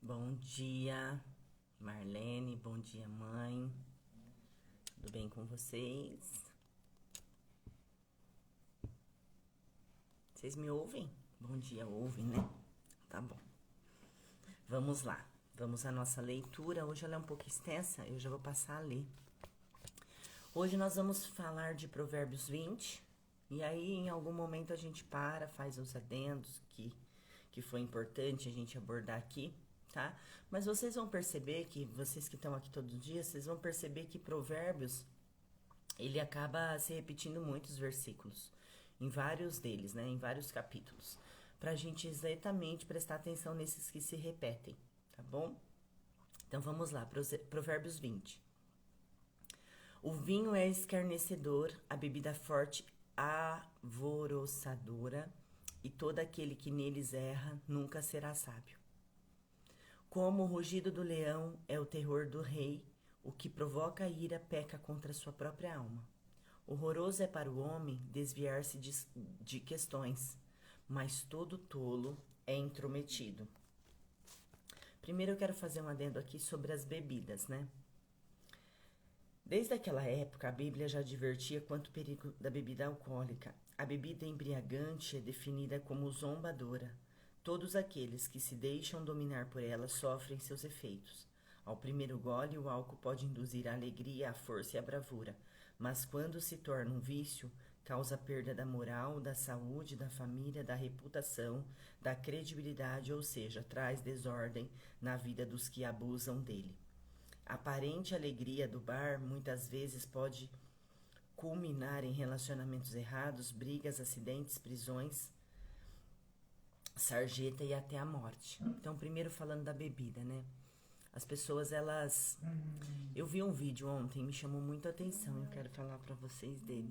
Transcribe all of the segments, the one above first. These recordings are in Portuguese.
Bom dia, Marlene. Bom dia, mãe. Tudo bem com vocês? Vocês me ouvem? Bom dia, ouvem, né? Tá bom. Vamos lá. Vamos à nossa leitura. Hoje ela é um pouco extensa, eu já vou passar a ler. Hoje nós vamos falar de Provérbios 20. E aí, em algum momento, a gente faz os adendos que foi importante a gente abordar aqui. Tá? Mas vocês vão perceber que, vocês que estão aqui todos os dias, vocês vão perceber que Provérbios, ele acaba se repetindo muitos versículos, em vários deles, né? Em vários capítulos, pra gente exatamente prestar atenção nesses que se repetem, tá bom? Então vamos lá, Provérbios 20. O vinho é escarnecedor, a bebida forte alvoroçadora, e todo aquele que neles erra nunca será sábio. Como o rugido do leão é o terror do rei, o que provoca a ira peca contra sua própria alma. Horroroso é para o homem desviar-se de questões, mas todo tolo é intrometido. Primeiro eu quero fazer um adendo aqui sobre as bebidas, né? Desde aquela época, a Bíblia já advertia quanto o perigo da bebida alcoólica. A bebida embriagante é definida como zombadora. Todos aqueles que se deixam dominar por ela sofrem seus efeitos. Ao primeiro gole, o álcool pode induzir a alegria, a força e a bravura, mas quando se torna um vício, causa perda da moral, da saúde, da família, da reputação, da credibilidade, ou seja, traz desordem na vida dos que abusam dele. A aparente alegria do bar muitas vezes pode culminar em relacionamentos errados, brigas, acidentes, prisões, sarjeta e até a morte. Então, primeiro falando da bebida, né? As pessoas, elas... Eu vi um vídeo ontem, me chamou muito a atenção, eu quero falar pra vocês dele.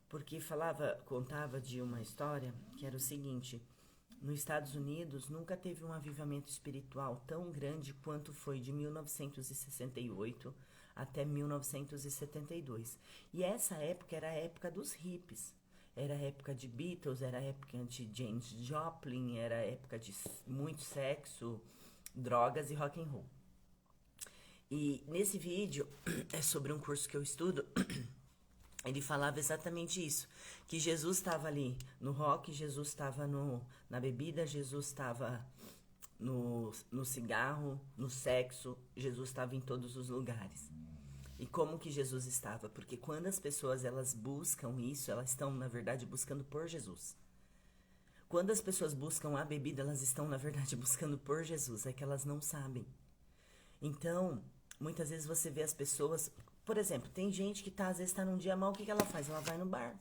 Porque contava de uma história que era o seguinte: nos Estados Unidos nunca teve um avivamento espiritual tão grande quanto foi de 1968 até 1972. E essa época era a época dos hippies. Era a época de Beatles, era a época de James Joplin, era a época de muito sexo, drogas e rock and roll. E nesse vídeo, é sobre um curso que eu estudo, ele falava exatamente isso, que Jesus estava ali no rock, Jesus estava na bebida, Jesus estava no cigarro, no sexo, Jesus estava em todos os lugares. E como que Jesus estava? Porque quando as pessoas elas buscam isso, elas estão na verdade buscando por Jesus. Quando as pessoas buscam a bebida, elas estão na verdade buscando por Jesus, é que elas não sabem. Então, muitas vezes você vê as pessoas... Por exemplo, tem gente que às vezes tá num dia mal, o que ela faz? Ela vai no bar.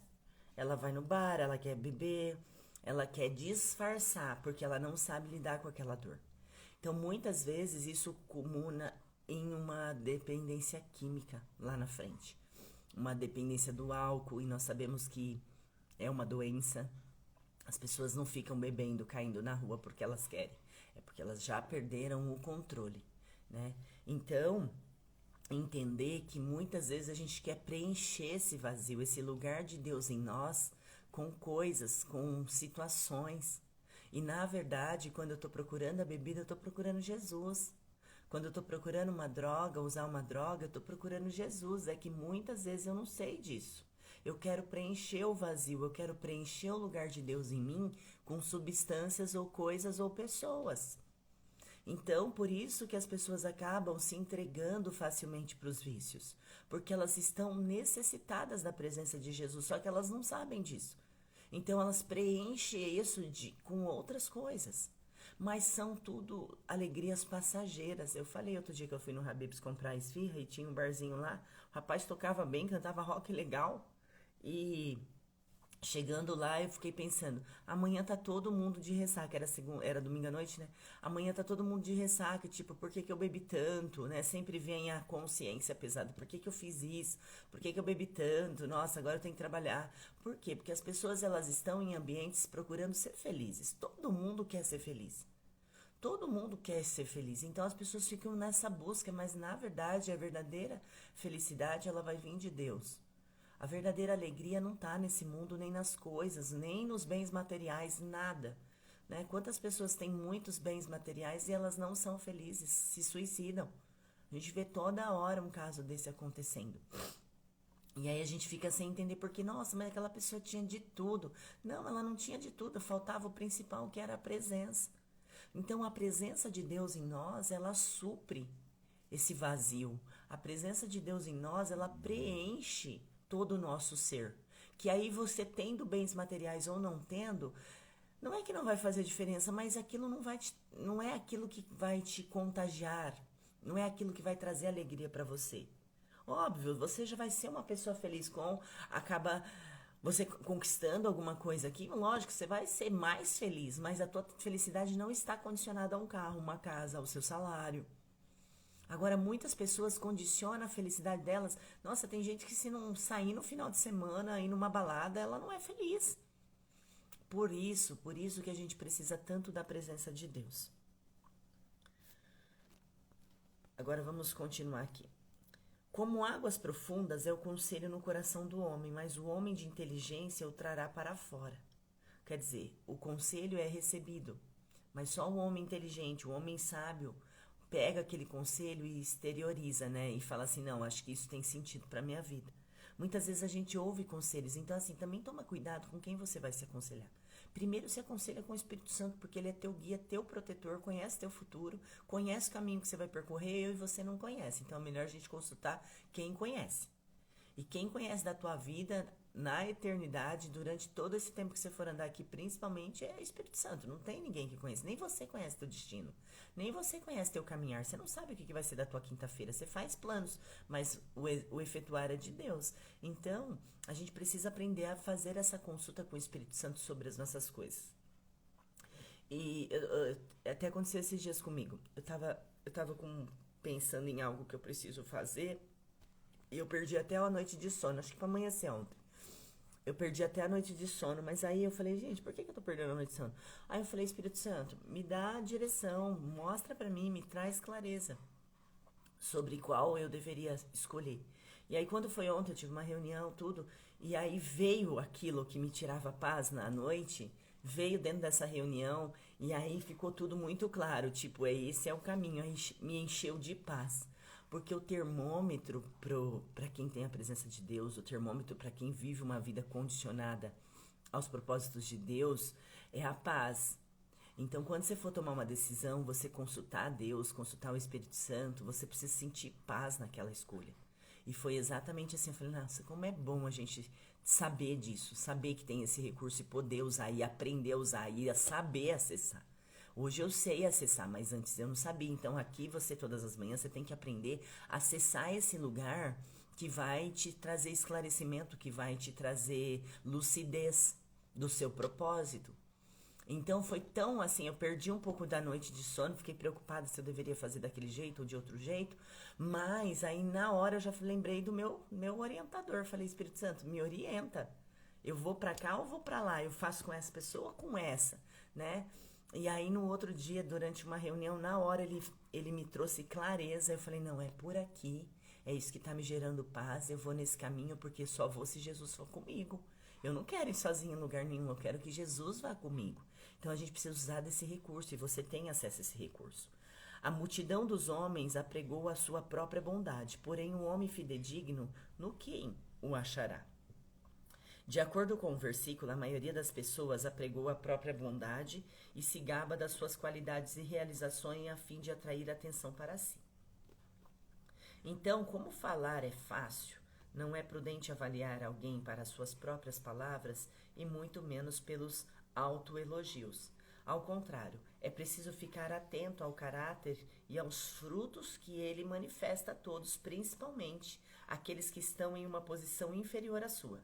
Ela vai no bar, ela quer beber, ela quer disfarçar, porque ela não sabe lidar com aquela dor. Então, muitas vezes, isso culmina em uma dependência química lá na frente. Uma dependência do álcool, e nós sabemos que é uma doença. As pessoas não ficam bebendo, caindo na rua porque elas querem. É porque elas já perderam o controle, né? Então... entender que muitas vezes a gente quer preencher esse vazio, esse lugar de Deus em nós, com coisas, com situações. E na verdade, quando eu estou procurando a bebida, eu estou procurando Jesus. Quando eu estou procurando uma droga, usar uma droga, eu estou procurando Jesus. É que muitas vezes eu não sei disso. Eu quero preencher o vazio, eu quero preencher o lugar de Deus em mim com substâncias ou coisas ou pessoas. Então, por isso que as pessoas acabam se entregando facilmente para os vícios, porque elas estão necessitadas da presença de Jesus, só que elas não sabem disso. Então, elas preenchem isso com outras coisas, mas são tudo alegrias passageiras. Eu falei outro dia que eu fui no Habib's comprar esfirra e tinha um barzinho lá, o rapaz tocava bem, cantava rock legal e... chegando lá, eu fiquei pensando, amanhã tá todo mundo de ressaca, era domingo à noite, né? Amanhã tá todo mundo de ressaca, tipo, por que que eu bebi tanto, né? Sempre vem a consciência pesada, por que que eu fiz isso? Por que que eu bebi tanto? Nossa, agora eu tenho que trabalhar. Por quê? Porque as pessoas, elas estão em ambientes procurando ser felizes. Todo mundo quer ser feliz. Todo mundo quer ser feliz. Então as pessoas ficam nessa busca, mas na verdade, a verdadeira felicidade, ela vai vir de Deus. A verdadeira alegria não está nesse mundo, nem nas coisas, nem nos bens materiais, nada. né? Quantas pessoas têm muitos bens materiais e elas não são felizes, se suicidam? A gente vê toda hora um caso desse acontecendo. E aí a gente fica sem entender porque, nossa, mas aquela pessoa tinha de tudo. Não, ela não tinha de tudo, faltava o principal, que era a presença. Então a presença de Deus em nós, ela supre esse vazio. A presença de Deus em nós, ela preenche todo o nosso ser. Que aí você tendo bens materiais ou não tendo, não é que não vai fazer diferença, mas aquilo não é aquilo que vai te contagiar, não é aquilo que vai trazer alegria para você. Óbvio, você já vai ser uma pessoa feliz acaba você conquistando alguma coisa aqui, lógico, você vai ser mais feliz, mas a tua felicidade não está condicionada a um carro, uma casa, ao seu salário. Agora, muitas pessoas condicionam a felicidade delas. Nossa, tem gente que se não sair no final de semana, ir numa balada, ela não é feliz. Por isso que a gente precisa tanto da presença de Deus. Agora vamos continuar aqui. Como águas profundas é o conselho no coração do homem, mas o homem de inteligência o trará para fora. Quer dizer, o conselho é recebido, mas só o homem inteligente, o homem sábio, pega aquele conselho e exterioriza, né? E fala assim, não, acho que isso tem sentido para minha vida. Muitas vezes a gente ouve conselhos, então assim, também toma cuidado com quem você vai se aconselhar. Primeiro se aconselha com o Espírito Santo, porque ele é teu guia, teu protetor, conhece teu futuro, conhece o caminho que você vai percorrer, eu e você não conhece. Então é melhor a gente consultar quem conhece. E quem conhece da tua vida na eternidade, durante todo esse tempo que você for andar aqui, principalmente, é o Espírito Santo. Não tem ninguém que conhece. Nem você conhece teu destino. Nem você conhece teu caminhar. Você não sabe o que vai ser da tua quinta-feira. Você faz planos, mas o efetuar é de Deus. Então, a gente precisa aprender a fazer essa consulta com o Espírito Santo sobre as nossas coisas. E até aconteceu esses dias comigo. Eu tava pensando em algo que eu preciso fazer. E eu perdi até a noite de sono, acho que foi amanhecer ontem. Eu perdi até a noite de sono, mas aí eu falei, gente, por que eu tô perdendo a noite de sono? Aí eu falei, Espírito Santo, me dá a direção, mostra pra mim, me traz clareza sobre qual eu deveria escolher. E aí quando foi ontem, eu tive uma reunião, tudo, e aí veio aquilo que me tirava paz na noite, veio dentro dessa reunião, e aí ficou tudo muito claro, tipo, esse é o caminho, aí me encheu de paz. Porque o termômetro para quem tem a presença de Deus, o termômetro para quem vive uma vida condicionada aos propósitos de Deus, é a paz. Então, quando você for tomar uma decisão, você consultar a Deus, consultar o Espírito Santo, você precisa sentir paz naquela escolha. E foi exatamente assim, eu falei, nossa, como é bom a gente saber disso, saber que tem esse recurso e poder usar, e aprender a usar, e a saber acessar. Hoje eu sei acessar, mas antes eu não sabia. Então aqui você, todas as manhãs, você tem que aprender a acessar esse lugar que vai te trazer esclarecimento, que vai te trazer lucidez do seu propósito. Então foi tão assim, eu perdi um pouco da noite de sono, fiquei preocupada se eu deveria fazer daquele jeito ou de outro jeito, mas aí na hora eu já lembrei do meu orientador, falei, Espírito Santo, me orienta. Eu vou pra cá ou vou pra lá? Eu faço com essa pessoa ou com essa, né? E aí no outro dia, durante uma reunião, na hora ele me trouxe clareza. Eu falei, não, é por aqui, é isso que tá me gerando paz, eu vou nesse caminho porque só vou se Jesus for comigo. Eu não quero ir sozinha em lugar nenhum, eu quero que Jesus vá comigo. Então a gente precisa usar desse recurso e você tem acesso a esse recurso. A multidão dos homens apregou a sua própria bondade, porém o homem fidedigno, no quem o achará? De acordo com o versículo, a maioria das pessoas apregou a própria bondade e se gaba das suas qualidades e realizações a fim de atrair atenção para si. Então, como falar é fácil, não é prudente avaliar alguém para suas próprias palavras e muito menos pelos autoelogios. Ao contrário, é preciso ficar atento ao caráter e aos frutos que ele manifesta a todos, principalmente aqueles que estão em uma posição inferior à sua.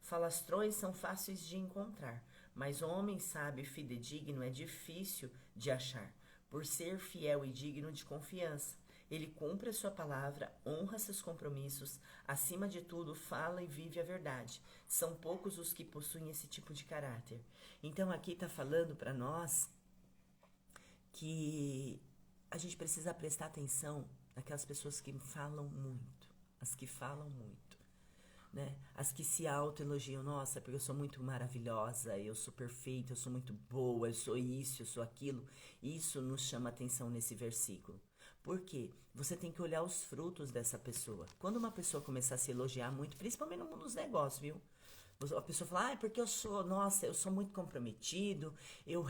Falastrões são fáceis de encontrar, mas homem sábio e fidedigno é difícil de achar, por ser fiel e digno de confiança. Ele cumpre a sua palavra, honra seus compromissos, acima de tudo, fala e vive a verdade. São poucos os que possuem esse tipo de caráter. Então aqui está falando para nós que a gente precisa prestar atenção naquelas pessoas que falam muito, as que falam muito. né? As que se autoelogiam, nossa, porque eu sou muito maravilhosa, eu sou perfeita, eu sou muito boa, eu sou isso, eu sou aquilo. Isso nos chama atenção nesse versículo. Por quê? Você tem que olhar os frutos dessa pessoa. Quando uma pessoa começar a se elogiar muito, principalmente no mundo dos negócios, viu? A pessoa fala, ah, porque eu sou, nossa, eu sou muito comprometido, eu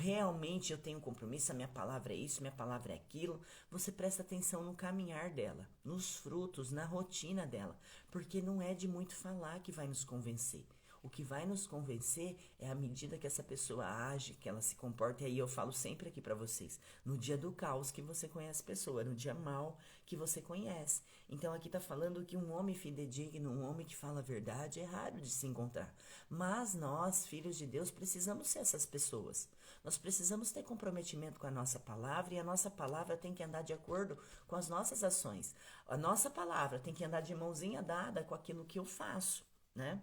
tenho compromisso, a minha palavra é isso, minha palavra é aquilo. Você presta atenção no caminhar dela, nos frutos, na rotina dela, porque não é de muito falar que vai nos convencer. O que vai nos convencer é a medida que essa pessoa age, que ela se comporta. E aí eu falo sempre aqui pra vocês, no dia do caos que você conhece a pessoa, no dia mal que você conhece. Então aqui tá falando que um homem fidedigno, um homem que fala a verdade é raro de se encontrar. Mas nós, filhos de Deus, precisamos ser essas pessoas. Nós precisamos ter comprometimento com a nossa palavra e a nossa palavra tem que andar de acordo com as nossas ações. A nossa palavra tem que andar de mãozinha dada com aquilo que eu faço, né?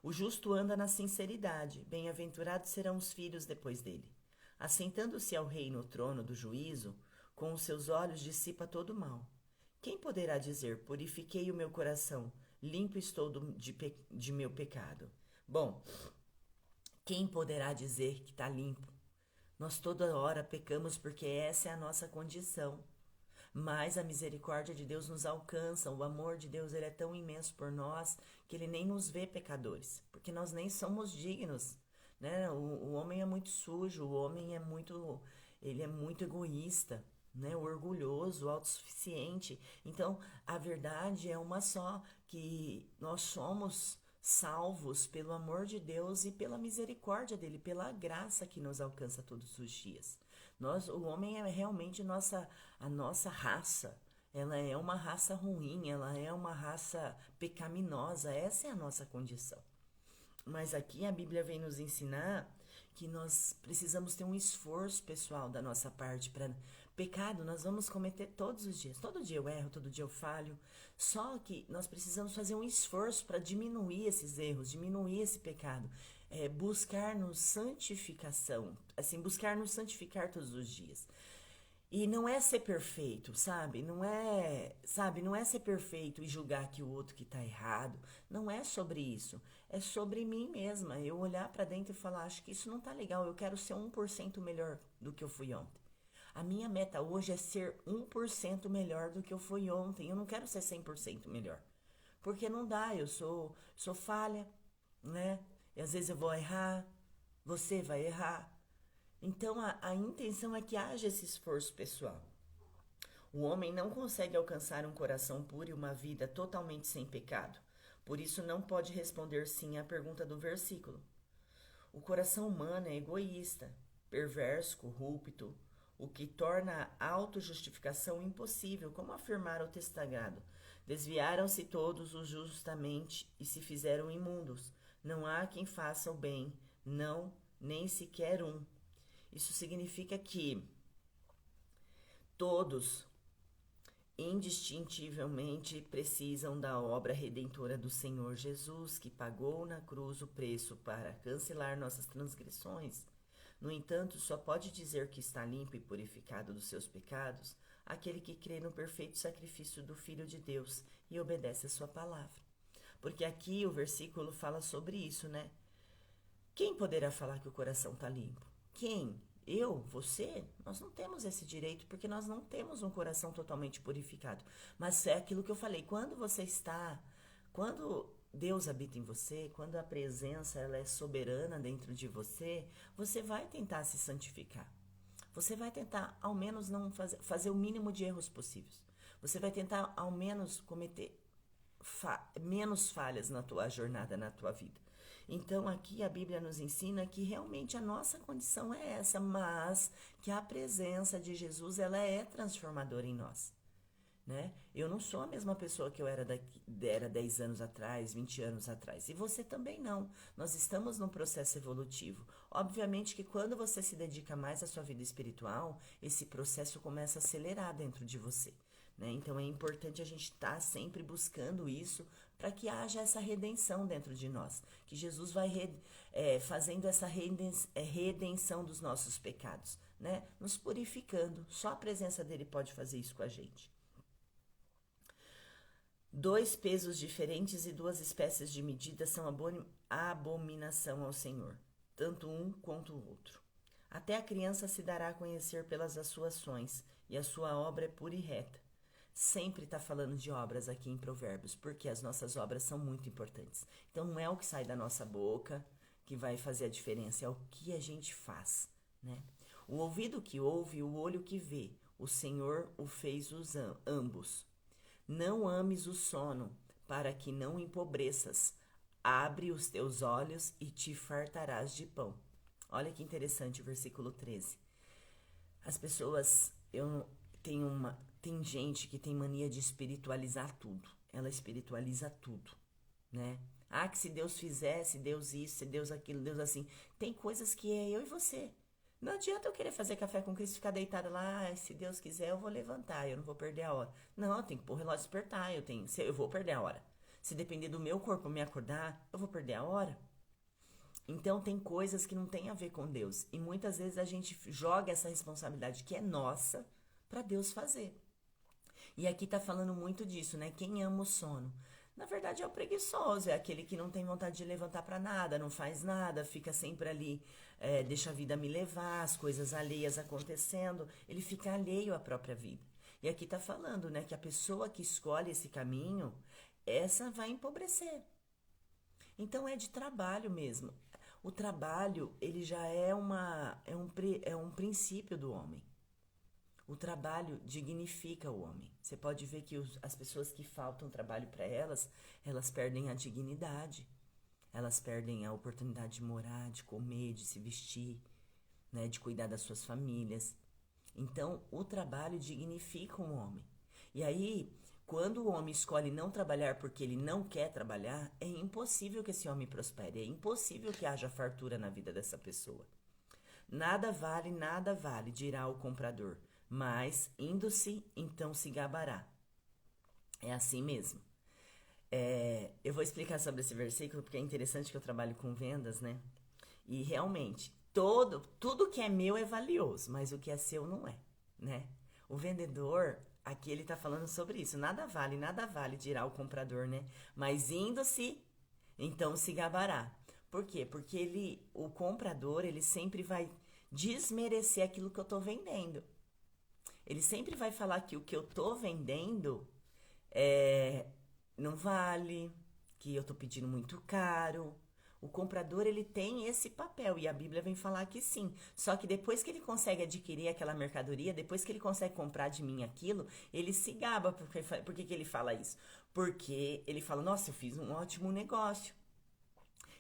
O justo anda na sinceridade, bem-aventurados serão os filhos depois dele. Assentando-se ao rei no trono do juízo, com os seus olhos dissipa todo o mal. Quem poderá dizer, purifiquei o meu coração, limpo estou de meu pecado? Bom, quem poderá dizer que está limpo? Nós toda hora pecamos porque essa é a nossa condição. Mas a misericórdia de Deus nos alcança, o amor de Deus ele é tão imenso por nós que ele nem nos vê pecadores, porque nós nem somos dignos, né? O homem é muito sujo, o homem ele é muito egoísta, né? Orgulhoso, autossuficiente. Então, a verdade é uma só, que nós somos salvos pelo amor de Deus e pela misericórdia dele, pela graça que nos alcança todos os dias. O homem é realmente a nossa raça. Ela é uma raça ruim, ela é uma raça pecaminosa. Essa é a nossa condição. Mas aqui a Bíblia vem nos ensinar que nós precisamos ter um esforço pessoal da nossa parte para pecado. Nós vamos cometer todos os dias. Todo dia eu erro, todo dia eu falho. Só que nós precisamos fazer um esforço para diminuir esses erros, diminuir esse pecado. Buscar nos santificação, assim, buscar nos santificar todos os dias. E não é ser perfeito, sabe? Não é ser perfeito e julgar que o outro que tá errado. Não é sobre isso. É sobre mim mesma. Eu olhar para dentro e falar, acho que isso não tá legal. Eu quero ser 1% melhor do que eu fui ontem. A minha meta hoje é ser 1% melhor do que eu fui ontem. Eu não quero ser 100% melhor. Porque não dá, eu sou falha, né? E às vezes eu vou errar, você vai errar. Então a intenção é que haja esse esforço pessoal. O homem não consegue alcançar um coração puro e uma vida totalmente sem pecado. Por isso não pode responder sim à pergunta do versículo. O coração humano é egoísta, perverso, corrupto, o que torna a autojustificação impossível, como afirmara o texto sagrado. Desviaram-se todos os justamente e se fizeram imundos. Não há quem faça o bem, não, nem sequer um. Isso significa que todos indistintivelmente precisam da obra redentora do Senhor Jesus, que pagou na cruz o preço para cancelar nossas transgressões. No entanto, só pode dizer que está limpo e purificado dos seus pecados aquele que crê no perfeito sacrifício do Filho de Deus e obedece a sua palavra. Porque aqui o versículo fala sobre isso, né? Quem poderá falar que o coração está limpo? Quem? Eu? Você? Nós não temos esse direito porque nós não temos um coração totalmente purificado. Mas é aquilo que eu falei, quando Deus habita em você, quando a presença ela é soberana dentro de você, você vai tentar se santificar. Você vai tentar ao menos não fazer o mínimo de erros possíveis. Você vai tentar ao menos cometer menos falhas na tua jornada, na tua vida. Então aqui a Bíblia nos ensina que realmente a nossa condição é essa, mas que a presença de Jesus ela é transformadora em nós, né? Eu não sou a mesma pessoa que eu era 10 anos atrás, 20 anos atrás, e você também não. Nós estamos num processo evolutivo. Obviamente que quando você se dedica mais à sua vida espiritual, esse processo começa a acelerar dentro de você, né? Então é importante a gente estar sempre buscando isso para que haja essa redenção dentro de nós, que Jesus vai fazendo essa redenção dos nossos pecados, né? Nos purificando. Só a presença dele pode fazer isso com a gente. 2 pesos diferentes e 2 espécies de medida são abominação ao Senhor, tanto um quanto o outro. Até a criança se dará a conhecer pelas suas ações, e a sua obra é pura e reta. Sempre está falando de obras aqui em Provérbios, porque as nossas obras são muito importantes. Então não é o que sai da nossa boca que vai fazer a diferença, é o que a gente faz, né? O ouvido que ouve, o olho que vê, o Senhor o fez ambos. Não ames o sono, para que não empobreças. Abre os teus olhos e te fartarás de pão. Olha que interessante o versículo 13. As pessoas, tem gente que tem mania de espiritualizar tudo. Ela espiritualiza tudo, né? Ah, que se Deus fizer, se Deus isso, se Deus aquilo, Deus assim. Tem coisas que é eu e você. Não adianta eu querer fazer café com Cristo e ficar deitada lá. Se Deus quiser, eu vou levantar, eu não vou perder a hora. Não, eu tenho que pôr o relógio despertar, eu vou perder a hora. Se depender do meu corpo me acordar, eu vou perder a hora. Então tem coisas que não tem a ver com Deus. E muitas vezes a gente joga essa responsabilidade que é nossa para Deus fazer. E aqui tá falando muito disso, né? Quem ama o sono. Na verdade é o preguiçoso, é aquele que não tem vontade de levantar para nada, não faz nada, fica sempre ali, deixa a vida me levar, as coisas alheias acontecendo, ele fica alheio à própria vida. E aqui tá falando, né, que a pessoa que escolhe esse caminho, essa vai empobrecer. Então é de trabalho mesmo. O trabalho, ele já é um princípio do homem. O trabalho dignifica o homem. Você pode ver que as pessoas que faltam trabalho para elas, elas perdem a dignidade. Elas perdem a oportunidade de morar, de comer, de se vestir, né, de cuidar das suas famílias. Então, o trabalho dignifica o homem. E aí, quando o homem escolhe não trabalhar porque ele não quer trabalhar, é impossível que esse homem prospere, é impossível que haja fartura na vida dessa pessoa. Nada vale, dirá o comprador, mas indo-se, então se gabará. É assim mesmo. Eu vou explicar sobre esse versículo porque é interessante que eu trabalho com vendas, né? E realmente, tudo que é meu é valioso, mas o que é seu não é, né? O vendedor, aqui ele tá falando sobre isso. Nada vale, dirá o comprador, né? Mas indo-se, então se gabará. Por quê? Porque o comprador, ele sempre vai desmerecer aquilo que eu tô vendendo. Ele sempre vai falar que o que eu tô vendendo não vale, que eu tô pedindo muito caro. O comprador, ele tem esse papel e a Bíblia vem falar que sim. Só que depois que ele consegue adquirir aquela mercadoria, depois que ele consegue comprar de mim aquilo, ele se gaba. Por que ele fala isso? Porque ele fala, nossa, eu fiz um ótimo negócio.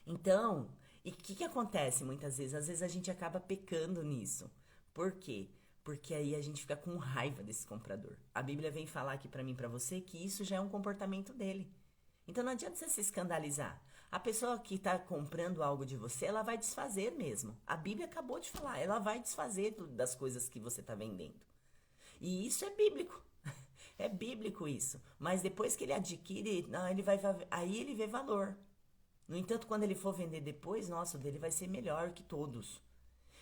Então, e o que acontece muitas vezes? Às vezes a gente acaba pecando nisso. Por quê? Porque aí a gente fica com raiva desse comprador. A Bíblia vem falar aqui pra mim, pra você, que isso já é um comportamento dele. Então não adianta você se escandalizar. A pessoa que está comprando algo de você, ela vai desfazer mesmo. A Bíblia acabou de falar, ela vai desfazer das coisas que você está vendendo. E isso é bíblico. É bíblico isso. Mas depois que ele adquire, não, aí ele vê valor. No entanto, quando ele for vender depois, nossa, o dele vai ser melhor que todos.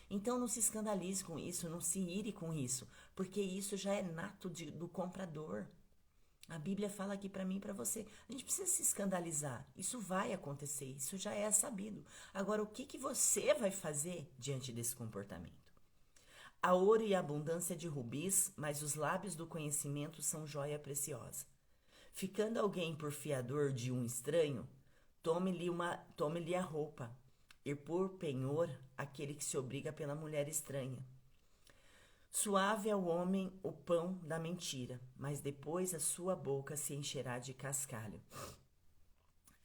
Então não se escandalize com isso, não se ire com isso, porque isso já é nato do comprador. A Bíblia fala aqui para mim e para você. A gente precisa se escandalizar. Isso vai acontecer, isso já é sabido. Agora, o que você vai fazer diante desse comportamento? Há ouro e abundância de rubis, mas os lábios do conhecimento são joia preciosa. Ficando alguém por fiador de um estranho, tome-lhe a roupa, e por penhor aquele que se obriga pela mulher estranha. Suave é o homem o pão da mentira, mas depois a sua boca se encherá de cascalho.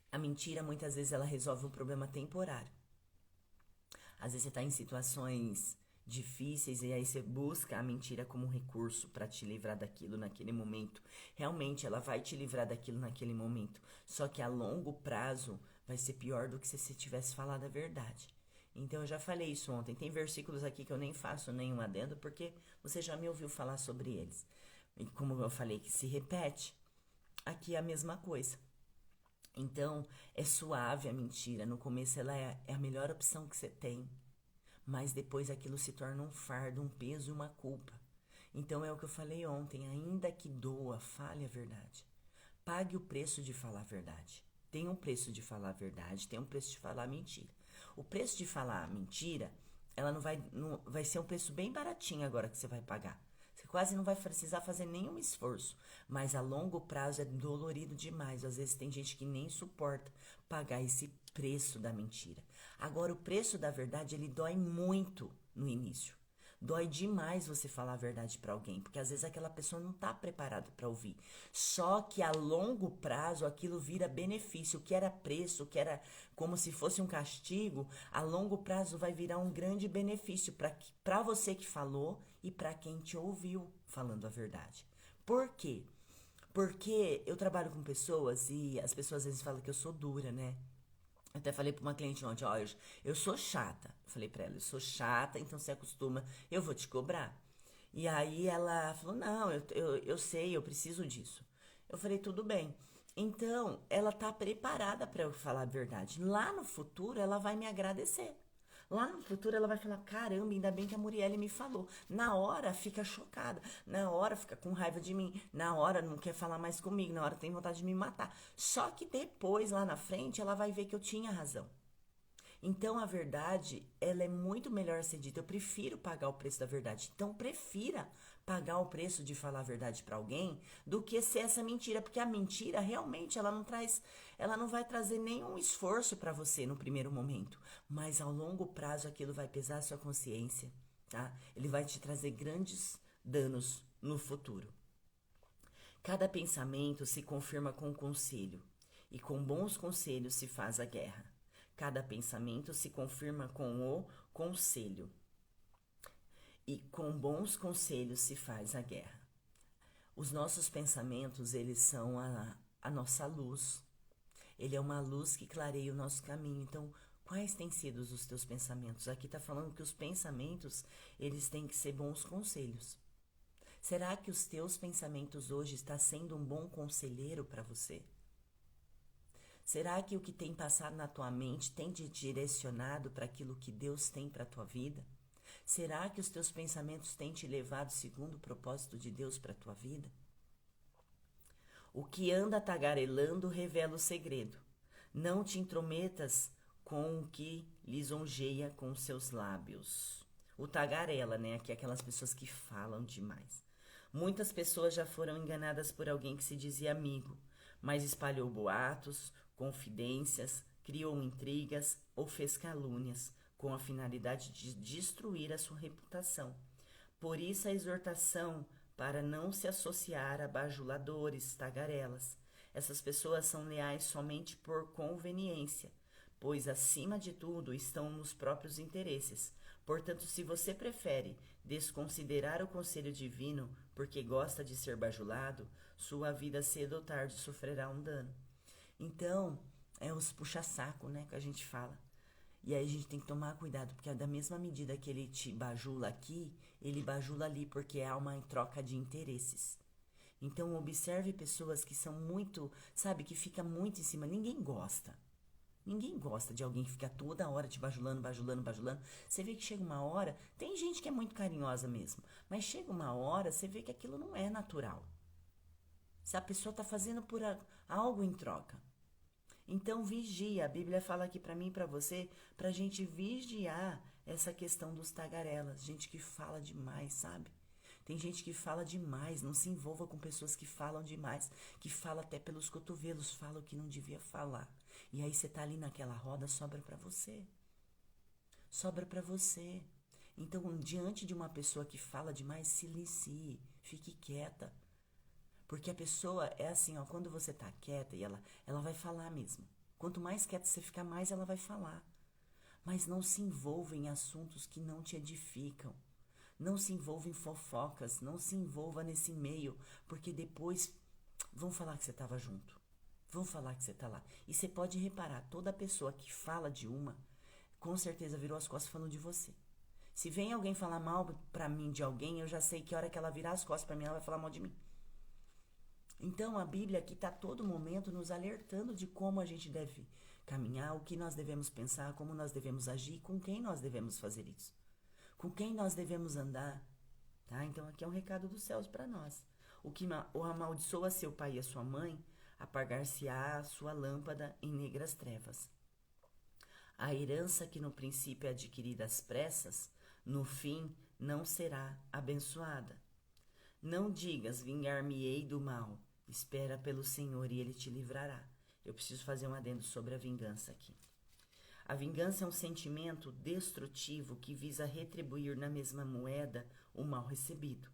A mentira, muitas vezes, ela resolve um problema temporário. Às vezes você está em situações difíceis e aí você busca a mentira como um recurso para te livrar daquilo naquele momento. Realmente, ela vai te livrar daquilo naquele momento. Só que a longo prazo vai ser pior do que se você tivesse falado a verdade. Então eu já falei isso ontem. Tem versículos aqui que eu nem faço nenhum adendo porque você já me ouviu falar sobre eles. E como eu falei que se repete, aqui é a mesma coisa. Então é suave a mentira. No começo ela é a melhor opção que você tem. Mas depois aquilo se torna um fardo, um peso e uma culpa. Então é o que eu falei ontem. Ainda que doa, fale a verdade. pague o preço de falar a verdade. Tem um preço de falar a verdade, tem um preço de falar a mentira. O preço de falar a mentira, ela não vai ser um preço bem baratinho agora que você vai pagar. Você quase não vai precisar fazer nenhum esforço, mas a longo prazo é dolorido demais. Às vezes tem gente que nem suporta pagar esse preço da mentira. Agora, o preço da verdade, ele dói muito no início. Dói demais você falar a verdade para alguém, porque às vezes aquela pessoa não está preparada para ouvir. Só que a longo prazo aquilo vira benefício, o que era preço, o que era como se fosse um castigo, a longo prazo vai virar um grande benefício para você que falou e para quem te ouviu falando a verdade. Por quê? Porque eu trabalho com pessoas e as pessoas às vezes falam que eu sou dura, né? Até falei para uma cliente ontem, ó, eu sou chata. Eu falei para ela, eu sou chata, então se acostuma, eu vou te cobrar. E aí ela falou, não, eu sei, eu preciso disso. Eu falei, tudo bem. Então, ela tá preparada para eu falar a verdade. Lá no futuro, ela vai me agradecer. Lá no futuro ela vai falar, caramba, ainda bem que a Murielle me falou. Na hora fica chocada, na hora fica com raiva de mim, na hora não quer falar mais comigo, na hora tem vontade de me matar. Só que depois, lá na frente, ela vai ver que eu tinha razão. Então a verdade, ela é muito melhor ser dita. Eu prefiro pagar o preço da verdade. Então prefira pagar o preço de falar a verdade para alguém do que ser essa mentira, porque a mentira realmente ela não vai trazer nenhum esforço para você no primeiro momento, mas ao longo prazo aquilo vai pesar a sua consciência, tá? Ele vai te trazer grandes danos no futuro. Cada pensamento se confirma com um conselho, e com bons conselhos se faz a guerra. Cada pensamento se confirma com o conselho, e com bons conselhos se faz a guerra. Os nossos pensamentos, eles são a nossa luz. Ele é uma luz que clareia o nosso caminho. Então, quais têm sido os teus pensamentos? Aqui está falando que os pensamentos, eles têm que ser bons conselhos. Será que os teus pensamentos hoje estão sendo um bom conselheiro para você? Será que o que tem passado na tua mente tem te direcionado para aquilo que Deus tem para a tua vida? Será que os teus pensamentos têm te levado segundo o propósito de Deus para a tua vida? O que anda tagarelando revela o segredo. Não te intrometas com o que lisonjeia com seus lábios. O tagarela, né? Aqui é aquelas pessoas que falam demais. Muitas pessoas já foram enganadas por alguém que se dizia amigo, mas espalhou boatos, confidências, criou intrigas ou fez calúnias, com a finalidade de destruir a sua reputação. Por isso a exortação para não se associar a bajuladores, tagarelas. Essas pessoas são leais somente por conveniência, pois acima de tudo estão nos próprios interesses. Portanto, se você prefere desconsiderar o conselho divino porque gosta de ser bajulado, sua vida cedo ou tarde sofrerá um dano. Então, é os puxa-saco, né, que a gente fala. E aí a gente tem que tomar cuidado, porque da mesma medida que ele te bajula aqui, ele bajula ali, porque há uma troca de interesses. Então, observe pessoas que são muito, sabe, que fica muito em cima. Ninguém gosta. Ninguém gosta de alguém que fica toda hora te bajulando, bajulando, bajulando. Você vê que chega uma hora, tem gente que é muito carinhosa mesmo, mas chega uma hora, você vê que aquilo não é natural. Se a pessoa está fazendo por algo em troca. Então vigia, a Bíblia fala aqui para mim e para você, pra gente vigiar essa questão dos tagarelas, gente que fala demais, sabe? Tem gente que fala demais, não se envolva com pessoas que falam demais, que fala até pelos cotovelos, fala o que não devia falar. E aí você tá ali naquela roda, sobra para você. Sobra para você. Então, diante de uma pessoa que fala demais, silencie, fique quieta. Porque a pessoa é assim, ó, quando você tá quieta e ela vai falar mesmo. Quanto mais quieta você ficar, mais ela vai falar. Mas não se envolva em assuntos que não te edificam. Não se envolva em fofocas, não se envolva nesse meio, porque depois vão falar que você estava junto. Vão falar que você tá lá. E você pode reparar, toda pessoa que fala de uma, com certeza virou as costas falando de você. Se vem alguém falar mal pra mim de alguém, eu já sei que a hora que ela virar as costas pra mim, ela vai falar mal de mim. Então a Bíblia aqui está a todo momento nos alertando de como a gente deve caminhar, o que nós devemos pensar, como nós devemos agir, com quem nós devemos fazer isso, com quem nós devemos andar, tá? Então aqui é um recado dos céus para nós. O que o amaldiçoa seu pai e a sua mãe, apagar-se-á a sua lâmpada em negras trevas. A herança que no princípio é adquirida às pressas, no fim não será abençoada. Não digas, vingar-me-ei do mal. Espera pelo Senhor e Ele te livrará. Eu preciso fazer um adendo sobre a vingança aqui. A vingança é um sentimento destrutivo que visa retribuir na mesma moeda o mal recebido.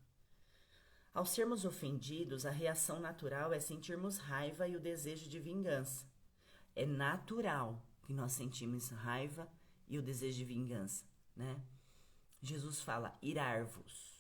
Ao sermos ofendidos, a reação natural é sentirmos raiva e o desejo de vingança. É natural que nós sentimos raiva e o desejo de vingança, né? Jesus fala, irar-vos.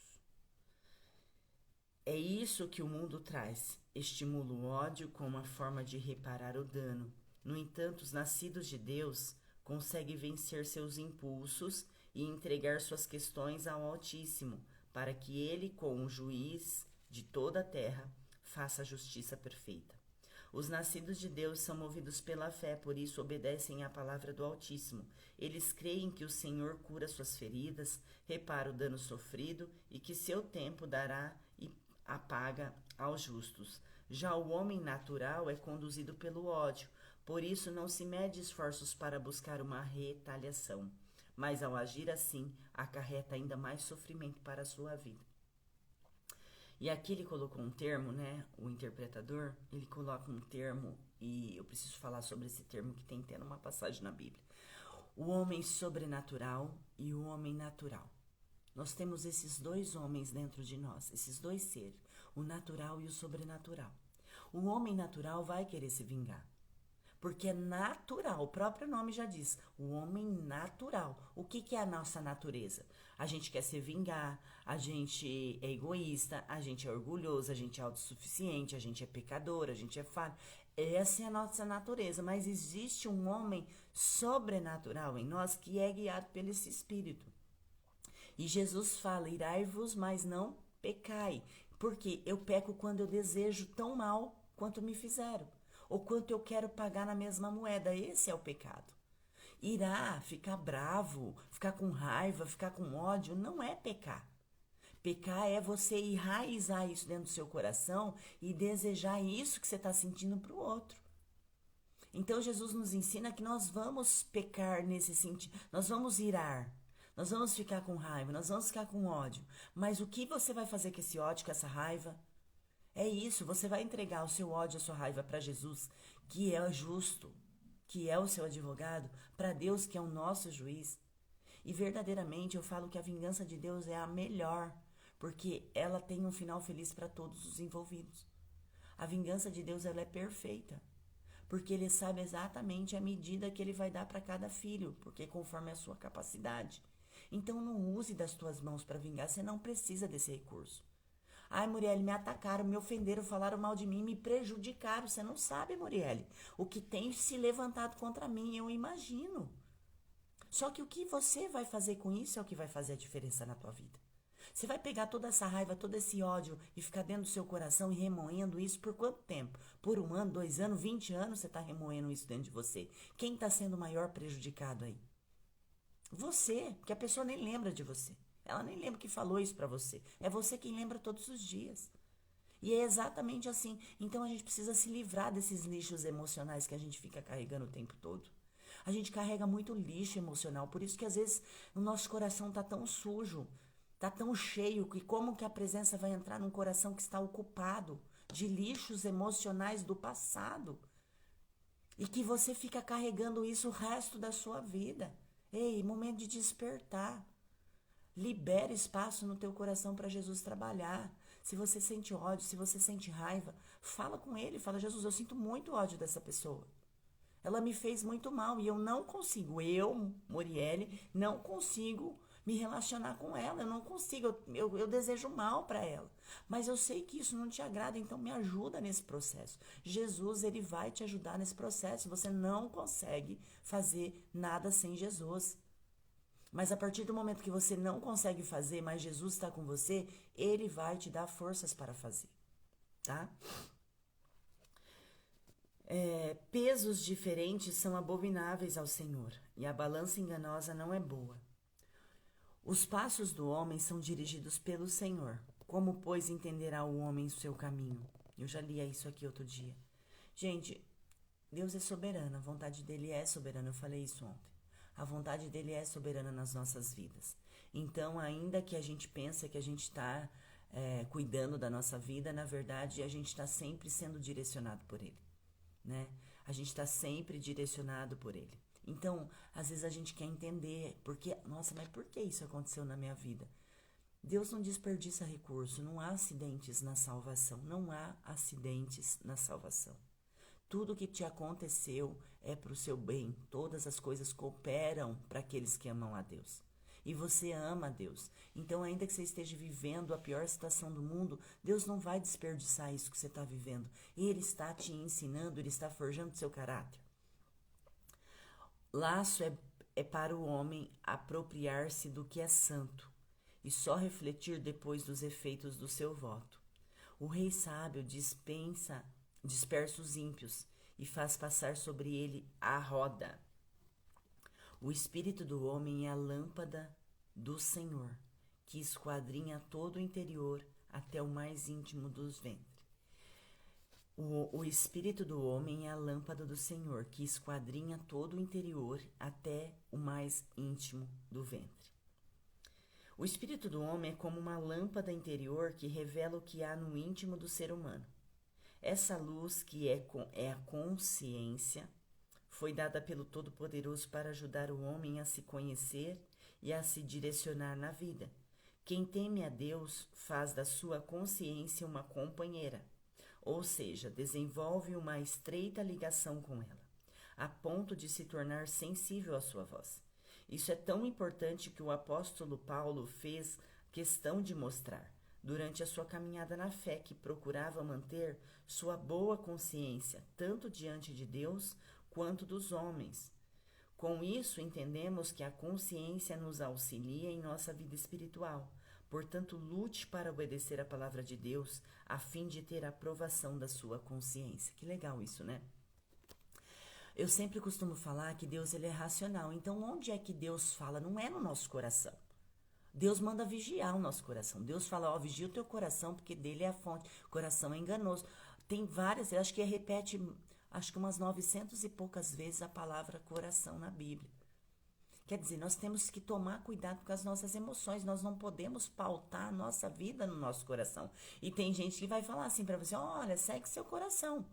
É isso que o mundo traz, estimula o ódio como uma forma de reparar o dano. No entanto, os nascidos de Deus conseguem vencer seus impulsos e entregar suas questões ao Altíssimo, para que Ele, como juiz de toda a terra, faça a justiça perfeita. Os nascidos de Deus são movidos pela fé, por isso obedecem à palavra do Altíssimo. Eles creem que o Senhor cura suas feridas, repara o dano sofrido e que seu tempo dará e apaga aos justos. Já o homem natural é conduzido pelo ódio, por isso não se mede esforços para buscar uma retaliação, mas ao agir assim, acarreta ainda mais sofrimento para a sua vida. E aqui ele colocou um termo, né? O interpretador, ele coloca um termo, e eu preciso falar sobre esse termo que tem até numa passagem na Bíblia. O homem sobrenatural e o homem natural. Nós temos esses dois homens dentro de nós, esses dois seres, o natural e o sobrenatural. O homem natural vai querer se vingar, porque é natural, o próprio nome já diz, o homem natural. O que é a nossa natureza? A gente quer se vingar, a gente é egoísta, a gente é orgulhoso, a gente é autossuficiente, a gente é pecador, a gente é falho. Essa é a nossa natureza, mas existe um homem sobrenatural em nós que é guiado pelo esse Espírito. E Jesus fala, irai-vos, mas não pecai. Porque eu peco quando eu desejo tão mal quanto me fizeram. Ou quanto eu quero pagar na mesma moeda. Esse é o pecado. Irá, ficar bravo, ficar com raiva, ficar com ódio, não é pecar. Pecar é você enraizar isso dentro do seu coração e desejar isso que você está sentindo para o outro. Então Jesus nos ensina que nós vamos pecar nesse sentido, nós vamos irar. Nós vamos ficar com raiva, nós vamos ficar com ódio. Mas o que você vai fazer com esse ódio, com essa raiva? É isso, você vai entregar o seu ódio, a sua raiva para Jesus, que é justo, que é o seu advogado, para Deus, que é o nosso juiz. E verdadeiramente eu falo que a vingança de Deus é a melhor, porque ela tem um final feliz para todos os envolvidos. A vingança de Deus, ela é perfeita, porque Ele sabe exatamente a medida que Ele vai dar para cada filho, porque conforme a sua capacidade. Então não use das tuas mãos para vingar, você não precisa desse recurso. Ai, Muriele, me atacaram, me ofenderam, falaram mal de mim, me prejudicaram. Você não sabe, Muriele, o que tem se levantado contra mim, eu imagino. Só que o que você vai fazer com isso é o que vai fazer a diferença na tua vida. Você vai pegar toda essa raiva, todo esse ódio e ficar dentro do seu coração e remoendo isso por quanto tempo? Por 1 ano, 2 anos, 20 anos você está remoendo isso dentro de você. Quem está sendo o maior prejudicado aí? Você, porque a pessoa nem lembra de você. Ela nem lembra que falou isso pra você. É você quem lembra todos os dias. E é exatamente assim. Então a gente precisa se livrar desses lixos emocionais que a gente fica carregando o tempo todo. A gente carrega muito lixo emocional. Por isso que às vezes o nosso coração tá tão sujo, tá tão cheio, que como que a presença vai entrar num coração que está ocupado de lixos emocionais do passado? E que você fica carregando isso o resto da sua vida. Ei, momento de despertar. Libera espaço no teu coração para Jesus trabalhar. Se você sente ódio, se você sente raiva, fala com ele. Fala, Jesus, eu sinto muito ódio dessa pessoa. Ela me fez muito mal e eu não consigo. Eu, Muriele, não consigo me relacionar com ela. Eu não consigo. Eu desejo mal para ela. Mas eu sei que isso não te agrada, então me ajuda nesse processo. Jesus, ele vai te ajudar nesse processo. Você não consegue fazer nada sem Jesus. Mas a partir do momento que você não consegue fazer, mas Jesus está com você, ele vai te dar forças para fazer, tá? Pesos diferentes são abomináveis ao Senhor, e a balança enganosa não é boa. Os passos do homem são dirigidos pelo Senhor. Como, pois, entenderá o homem o seu caminho? Eu já li isso aqui outro dia. Gente, Deus é soberano, a vontade dele é soberana, eu falei isso ontem. A vontade dele é soberana nas nossas vidas. Então, ainda que a gente pensa que a gente está cuidando da nossa vida, na verdade, a gente está sempre sendo direcionado por ele, né? A gente está sempre direcionado por ele. Então, às vezes a gente quer entender, porque, nossa, mas por que isso aconteceu na minha vida? Deus não desperdiça recurso, não há acidentes na salvação, não há acidentes na salvação. Tudo que te aconteceu é para o seu bem, todas as coisas cooperam para aqueles que amam a Deus. E você ama a Deus. Então, ainda que você esteja vivendo a pior situação do mundo, Deus não vai desperdiçar isso que você está vivendo. Ele está te ensinando, ele está forjando seu caráter. Laço é para o homem apropriar-se do que é santo e só refletir depois dos efeitos do seu voto. O rei sábio dispersa os ímpios e faz passar sobre ele a roda. O espírito do homem é a lâmpada do Senhor, que esquadrinha todo o interior até o mais íntimo dos ventres. O espírito do homem é a lâmpada do Senhor, que esquadrinha todo o interior até o mais íntimo do ventre. O espírito do homem é como uma lâmpada interior que revela o que há no íntimo do ser humano. Essa luz, que é a consciência, foi dada pelo Todo-Poderoso para ajudar o homem a se conhecer e a se direcionar na vida. Quem teme a Deus faz da sua consciência uma companheira, ou seja, desenvolve uma estreita ligação com ela, a ponto de se tornar sensível à sua voz. Isso é tão importante que o apóstolo Paulo fez questão de mostrar, durante a sua caminhada na fé, que procurava manter sua boa consciência, tanto diante de Deus quanto dos homens. Com isso, entendemos que a consciência nos auxilia em nossa vida espiritual. Portanto, lute para obedecer a palavra de Deus, a fim de ter a aprovação da sua consciência. Que legal isso, né? Eu sempre costumo falar que Deus ele é racional. Então, onde é que Deus fala? Não é no nosso coração. Deus manda vigiar o nosso coração. Deus fala, ó, vigia o teu coração, porque dele é a fonte. O coração é enganoso. Tem várias, eu acho que repete, acho que umas 900 e poucas vezes a palavra coração na Bíblia. Quer dizer, nós temos que tomar cuidado com as nossas emoções. Nós não podemos pautar a nossa vida no nosso coração. E tem gente que vai falar assim para você, olha, segue seu coração.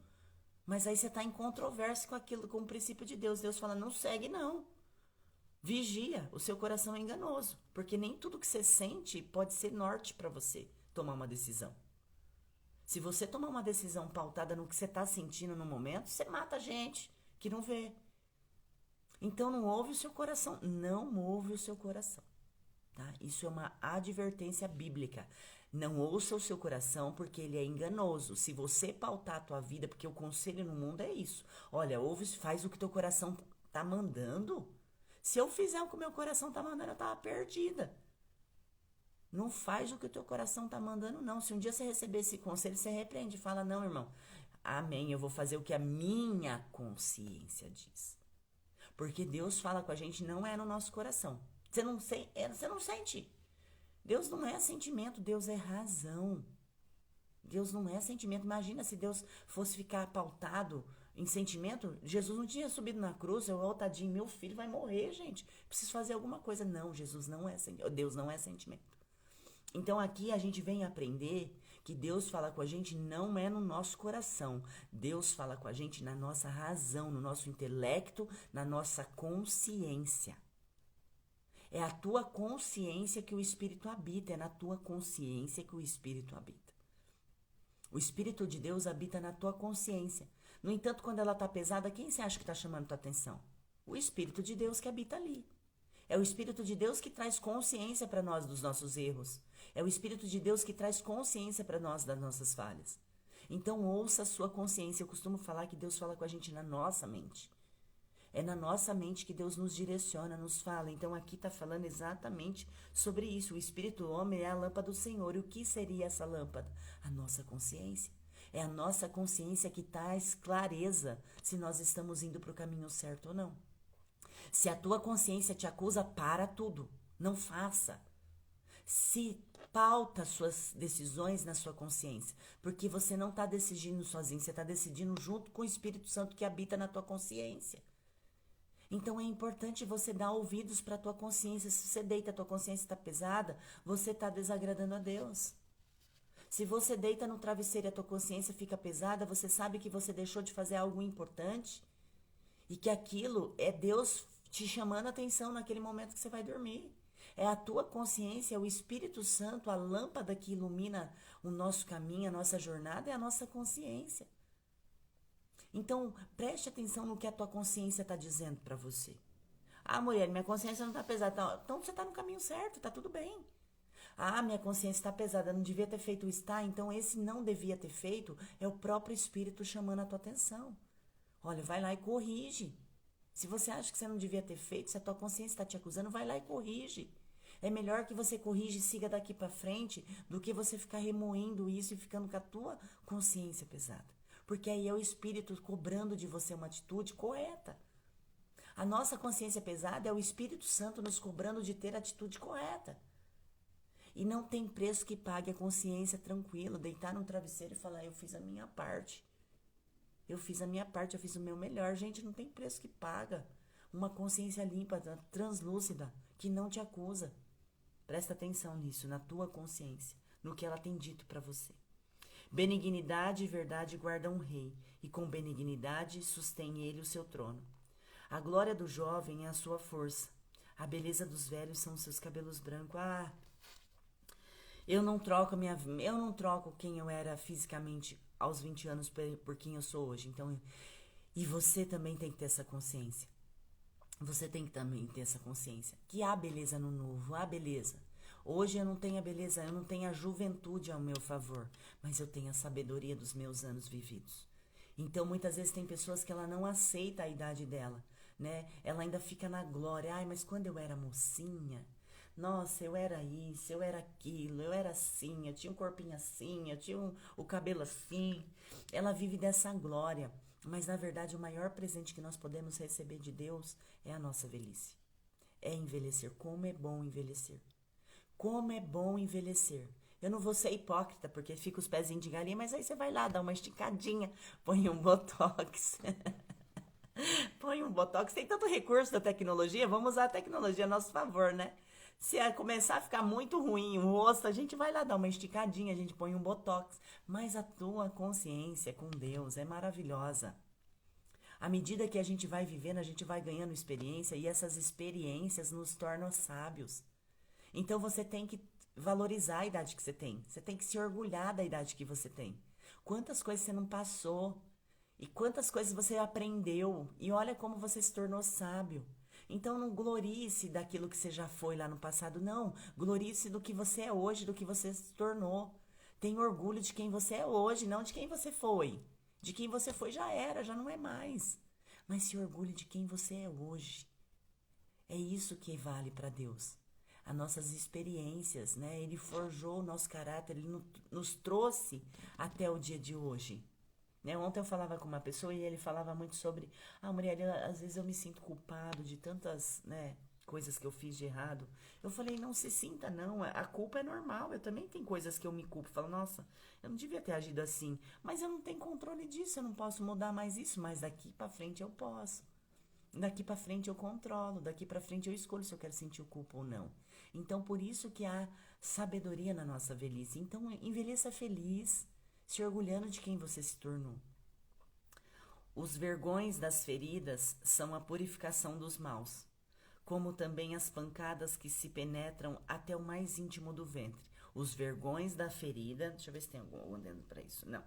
Mas aí você está em controvérsia com aquilo, com o princípio de Deus. Deus fala, não segue não. Vigia, o seu coração é enganoso. Porque nem tudo que você sente pode ser norte para você tomar uma decisão. Se você tomar uma decisão pautada no que você está sentindo no momento, você mata a gente que não vê. Então não ouve o seu coração, não ouve o seu coração, tá? Isso é uma advertência bíblica. Não ouça o seu coração porque ele é enganoso. Se você pautar a tua vida, porque o conselho no mundo é isso. Olha, ouve, faz o que teu coração tá mandando. Se eu fizer o que o meu coração tá mandando, eu tava perdida. Não faz o que o teu coração tá mandando, não. Se um dia você receber esse conselho, você repreende e fala, não, irmão, amém, eu vou fazer o que a minha consciência diz. Porque Deus fala com a gente, não é no nosso coração. Você não sente. Deus não é sentimento, Deus é razão. Deus não é sentimento. Imagina se Deus fosse ficar pautado em sentimento. Jesus não tinha subido na cruz, tadinho, meu filho vai morrer, gente. Preciso fazer alguma coisa. Não, Jesus não é sentimento. Deus não é sentimento. Então aqui a gente vem aprender que Deus fala com a gente não é no nosso coração. Deus fala com a gente na nossa razão, no nosso intelecto, na nossa consciência. É a tua consciência que o Espírito habita, é na tua consciência que o Espírito habita. O Espírito de Deus habita na tua consciência. No entanto, quando ela está pesada, quem você acha que está chamando tua atenção? O Espírito de Deus que habita ali. É o Espírito de Deus que traz consciência para nós dos nossos erros. É o Espírito de Deus que traz consciência para nós das nossas falhas. Então, ouça a sua consciência. Eu costumo falar que Deus fala com a gente na nossa mente. É na nossa mente que Deus nos direciona, nos fala. Então, aqui está falando exatamente sobre isso. O Espírito do homem é a lâmpada do Senhor. E o que seria essa lâmpada? A nossa consciência. É a nossa consciência que traz clareza se nós estamos indo para o caminho certo ou não. Se a tua consciência te acusa, para tudo. Não faça. Se Pauta suas decisões na sua consciência, porque você não está decidindo sozinho, você está decidindo junto com o Espírito Santo que habita na tua consciência. Então é importante você dar ouvidos para a tua consciência. Se você deita, a tua consciência está pesada, você está desagradando a Deus. Se você deita no travesseiro e a tua consciência fica pesada, você sabe que você deixou de fazer algo importante e que aquilo é Deus te chamando a atenção naquele momento que você vai dormir. É a tua consciência, é o Espírito Santo, a lâmpada que ilumina o nosso caminho, a nossa jornada, é a nossa consciência. Então, preste atenção no que a tua consciência está dizendo para você. Ah, mulher, minha consciência não está pesada. Então, você está no caminho certo, está tudo bem. Ah, minha consciência está pesada, não devia ter feito isso, tá? Então, esse não devia ter feito é o próprio Espírito chamando a tua atenção. Olha, vai lá e corrige. Se você acha que você não devia ter feito, se a tua consciência está te acusando, vai lá e corrige. É melhor que você corrija e siga daqui para frente do que você ficar remoendo isso e ficando com a tua consciência pesada. Porque aí é o Espírito cobrando de você uma atitude correta. A nossa consciência pesada é o Espírito Santo nos cobrando de ter a atitude correta. E não tem preço que pague a consciência tranquila, deitar no travesseiro e falar, eu fiz a minha parte. Eu fiz a minha parte, eu fiz o meu melhor. Gente, não tem preço que paga. Uma consciência limpa, translúcida, que não te acusa. Presta atenção nisso, na tua consciência, no que ela tem dito para você. Benignidade e verdade guardam o rei, e com benignidade sustém ele o seu trono. A glória do jovem é a sua força. A beleza dos velhos são os seus cabelos brancos. Ah, eu não troco quem eu era fisicamente aos 20 anos por quem eu sou hoje. Então, e você também tem que ter essa consciência. Você tem que também ter essa consciência. Que há beleza no novo, há beleza. Hoje eu não tenho a beleza, eu não tenho a juventude ao meu favor, mas eu tenho a sabedoria dos meus anos vividos. Então, muitas vezes tem pessoas que ela não aceita a idade dela, né? Ela ainda fica na glória. Ai, mas quando eu era mocinha, nossa, eu era isso, eu era aquilo, eu era assim, eu tinha um corpinho assim, eu tinha o cabelo assim. Ela vive dessa glória. Mas, na verdade, o maior presente que nós podemos receber de Deus é a nossa velhice. É envelhecer. Como é bom envelhecer. Como é bom envelhecer. Eu não vou ser hipócrita, porque fica os pezinhos de galinha, mas aí você vai lá, dá uma esticadinha, põe um botox. Põe um botox. Tem tanto recurso da tecnologia, vamos usar a tecnologia a nosso favor, né? Se começar a ficar muito ruim o rosto, a gente vai lá dar uma esticadinha, a gente põe um botox. Mas a tua consciência com Deus é maravilhosa. À medida que a gente vai vivendo, a gente vai ganhando experiência e essas experiências nos tornam sábios. Então você tem que valorizar a idade que você tem. Você tem que se orgulhar da idade que você tem. Quantas coisas você não passou e quantas coisas você aprendeu. E olha como você se tornou sábio. Então não glorie-se daquilo que você já foi lá no passado, não. Glorie-se do que você é hoje, do que você se tornou. Tenha orgulho de quem você é hoje, não de quem você foi. De quem você foi já era, já não é mais. Mas se orgulhe de quem você é hoje. É isso que vale para Deus. As nossas experiências, né? Ele forjou o nosso caráter, ele nos trouxe até o dia de hoje. Né? Ontem eu falava com uma pessoa e ele falava muito sobre... Ah, Mariela, às vezes eu me sinto culpado de tantas, né, coisas que eu fiz de errado. Eu falei, não se sinta, não. A culpa é normal. Eu também tenho coisas que eu me culpo. Falo, nossa, eu não devia ter agido assim. Mas eu não tenho controle disso, eu não posso mudar mais isso. Mas daqui pra frente eu posso. Daqui pra frente eu controlo. Daqui pra frente eu escolho se eu quero sentir culpa ou não. Então, por isso que há sabedoria na nossa velhice. Então, envelheça feliz, se orgulhando de quem você se tornou. Os vergões das feridas são a purificação dos maus, como também as pancadas que se penetram até o mais íntimo do ventre. Os vergões da ferida... Deixa eu ver se tem algum andando para isso. Não.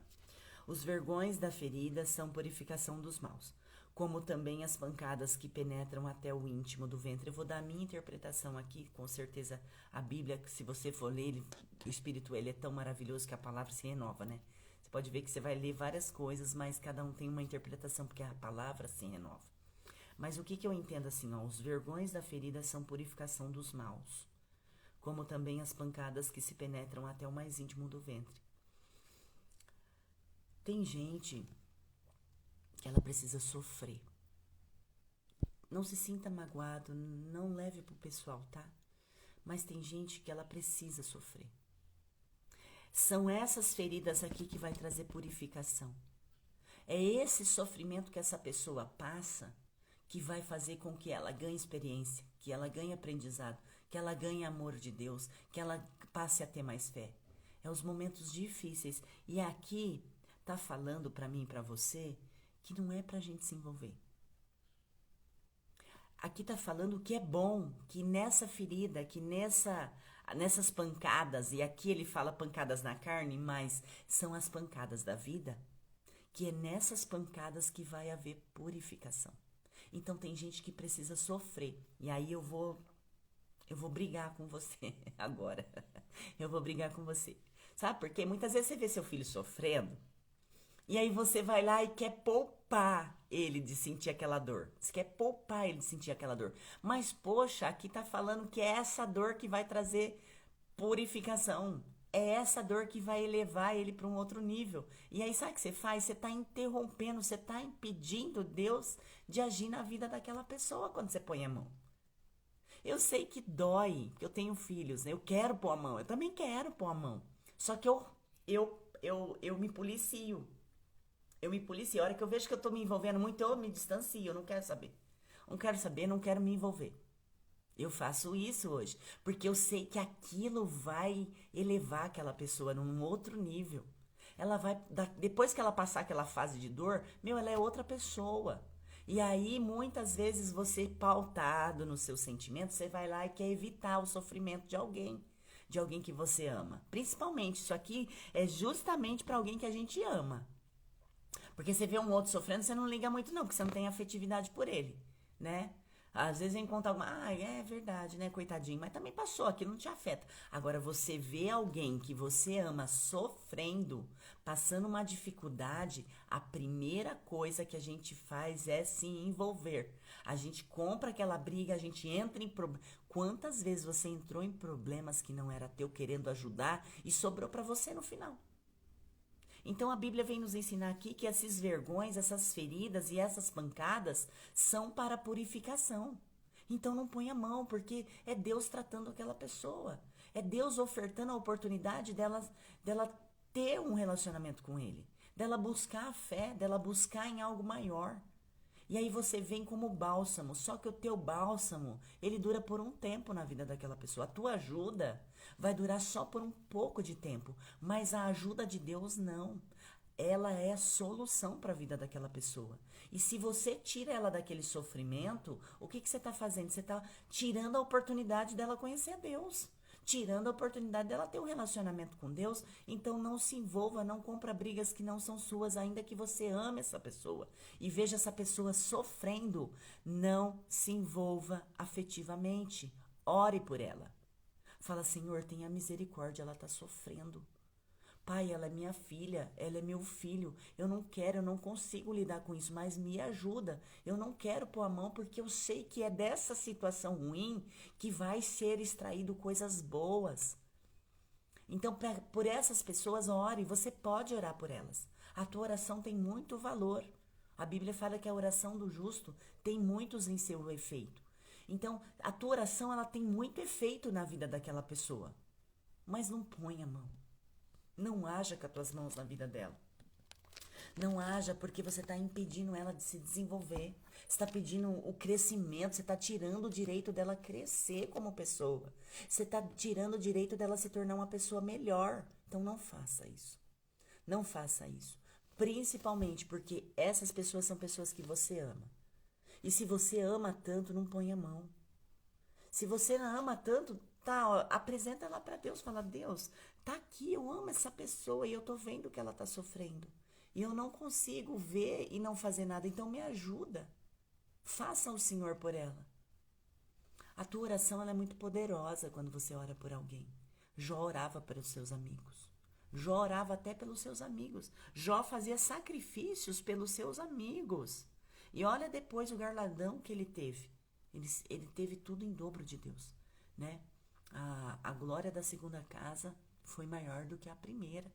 Os vergões da ferida são purificação dos maus, como também as pancadas que penetram até o íntimo do ventre. Eu vou dar a minha interpretação aqui, com certeza a Bíblia, se você for ler, o Espírito ele é tão maravilhoso que a palavra se renova, né? Você pode ver que você vai ler várias coisas, mas cada um tem uma interpretação, porque a palavra se renova. Mas o que eu entendo assim, ó, os vergões da ferida são purificação dos maus, como também as pancadas que se penetram até o mais íntimo do ventre. Tem gente que ela precisa sofrer. Não se sinta magoado, não leve pro pessoal, tá? Mas tem gente que ela precisa sofrer. São essas feridas aqui que vai trazer purificação. É esse sofrimento que essa pessoa passa que vai fazer com que ela ganhe experiência, que ela ganhe aprendizado, que ela ganhe amor de Deus, que ela passe a ter mais fé. É os momentos difíceis. E aqui tá falando para mim e para você que não é pra gente se envolver. Aqui tá falando que é bom, que nessa ferida, que nessas pancadas, e aqui ele fala pancadas na carne, mas são as pancadas da vida, que é nessas pancadas que vai haver purificação. Então tem gente que precisa sofrer. E aí eu vou brigar com você agora. Eu vou brigar com você. Sabe por quê? Muitas vezes você vê seu filho sofrendo, e aí você vai lá e quer poupar ele de sentir aquela dor. Você quer poupar ele de sentir aquela dor. Mas, poxa, aqui tá falando que é essa dor que vai trazer purificação. É essa dor que vai elevar ele para um outro nível. E aí, sabe o que você faz? Você está interrompendo, você está impedindo Deus de agir na vida daquela pessoa quando você põe a mão. Eu sei que dói, porque eu tenho filhos, né? Eu quero pôr a mão, eu também quero pôr a mão. Só que eu me policio. Eu me policio. A hora que eu vejo que eu tô me envolvendo muito, eu me distancio, eu não quero saber. Não quero saber, não quero me envolver. Eu faço isso hoje, porque eu sei que aquilo vai elevar aquela pessoa num outro nível. Ela vai, depois que ela passar aquela fase de dor, ela é outra pessoa. E aí, muitas vezes, você pautado nos seus sentimentos, você vai lá e quer evitar o sofrimento de alguém que você ama. Principalmente, isso aqui é justamente para alguém que a gente ama. Porque você vê um outro sofrendo, você não liga muito não, porque você não tem afetividade por ele, né? Às vezes encontra alguma, é verdade, né, coitadinho, mas também passou, aquilo não te afeta. Agora, você vê alguém que você ama sofrendo, passando uma dificuldade, a primeira coisa que a gente faz é se envolver. A gente compra aquela briga, a gente entra em problemas. Quantas vezes você entrou em problemas que não era teu, querendo ajudar, e sobrou pra você no final? Então a Bíblia vem nos ensinar aqui que esses vergões, essas feridas e essas pancadas são para purificação. Então não põe a mão, porque é Deus tratando aquela pessoa. É Deus ofertando a oportunidade dela ter um relacionamento com Ele. Dela buscar a fé, dela buscar em algo maior. E aí você vem como bálsamo, só que o teu bálsamo, ele dura por um tempo na vida daquela pessoa. A tua ajuda vai durar só por um pouco de tempo, mas a ajuda de Deus não. Ela é a solução para a vida daquela pessoa. E se você tira ela daquele sofrimento, o que você está fazendo? Você está tirando a oportunidade dela conhecer a Deus. Tirando a oportunidade dela ter um relacionamento com Deus. Então não se envolva, não compra brigas que não são suas, ainda que você ame essa pessoa e veja essa pessoa sofrendo. Não se envolva afetivamente. Ore por ela. Fala, Senhor, tenha misericórdia, ela está sofrendo. Pai, ela é minha filha, ela é meu filho. Eu não quero, eu não consigo lidar com isso, mas me ajuda. Eu não quero pôr a mão porque eu sei que é dessa situação ruim que vai ser extraído coisas boas. Então, por essas pessoas, ore. Você pode orar por elas. A tua oração tem muito valor. A Bíblia fala que a oração do justo tem muitos em seu efeito. Então, a tua oração ela tem muito efeito na vida daquela pessoa. Mas não põe a mão. Não haja com as tuas mãos na vida dela. Não haja porque você está impedindo ela de se desenvolver. Você está pedindo o crescimento, você está tirando o direito dela crescer como pessoa. Você está tirando o direito dela se tornar uma pessoa melhor. Então não faça isso. Não faça isso. Principalmente porque essas pessoas são pessoas que você ama. E se você ama tanto, não põe a mão. Se você não ama tanto, tá, ó, apresenta ela para Deus, fala, Deus, tá aqui, eu amo essa pessoa e eu tô vendo que ela tá sofrendo. E eu não consigo ver e não fazer nada, então me ajuda. Faça o Senhor por ela. A tua oração ela é muito poderosa quando você ora por alguém. Jó orava pelos seus amigos. Jó orava até pelos seus amigos. Jó fazia sacrifícios pelos seus amigos. E olha depois o galardão que ele teve. Ele teve tudo em dobro de Deus, né? A glória da segunda casa foi maior do que a primeira.